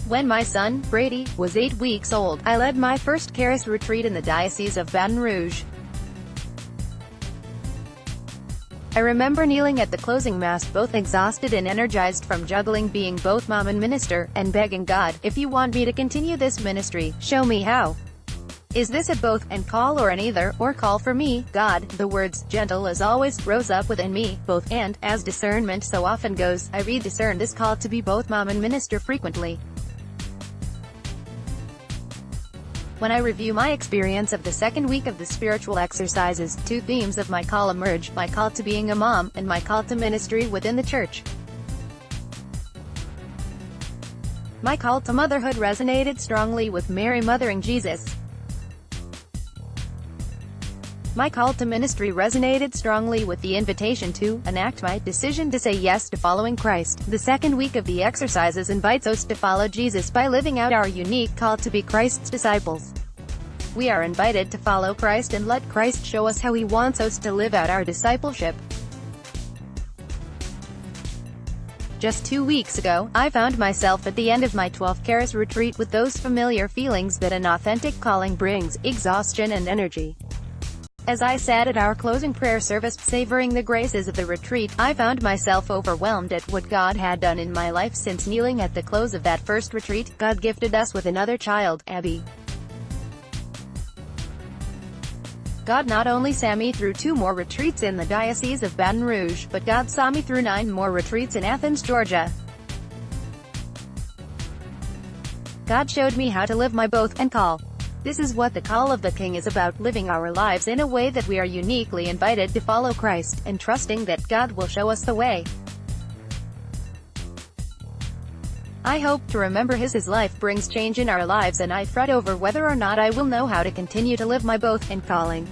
When my son, Brady, was 8 weeks old, I led my first Charis retreat in the Diocese of Baton Rouge. I remember kneeling at the closing mass both exhausted and energized from juggling being both mom and minister, and begging God, if you want me to continue this ministry, show me how. Is this a both and call or an either or call for me, God? The words, gentle as always, rose up within me, both and, as discernment so often goes, I rediscern this call to be both mom and minister frequently. When I review my experience of the second week of the spiritual exercises, two themes of my call emerge: my call to being a mom, and my call to ministry within the church. My call to motherhood resonated strongly with Mary mothering Jesus. My call to ministry resonated strongly with the invitation to enact my decision to say yes to following Christ. The second week of the exercises invites us to follow Jesus by living out our unique call to be Christ's disciples. We are invited to follow Christ and let Christ show us how he wants us to live out our discipleship. Just 2 weeks ago, I found myself at the end of my 12th Charis retreat with those familiar feelings that an authentic calling brings: exhaustion and energy. As I sat at our closing prayer service, savoring the graces of the retreat, I found myself overwhelmed at what God had done in my life since kneeling at the close of that first retreat. God gifted us with another child, Abby. God not only saw me through 2 more retreats in the Diocese of Baton Rouge, but God saw me through 9 more retreats in Athens, Georgia. God showed me how to live my both and call. This is what the call of the King is about: living our lives in a way that we are uniquely invited to follow Christ, and trusting that God will show us the way. I hope to remember his life brings change in our lives, and I fret over whether or not I will know how to continue to live my both and calling.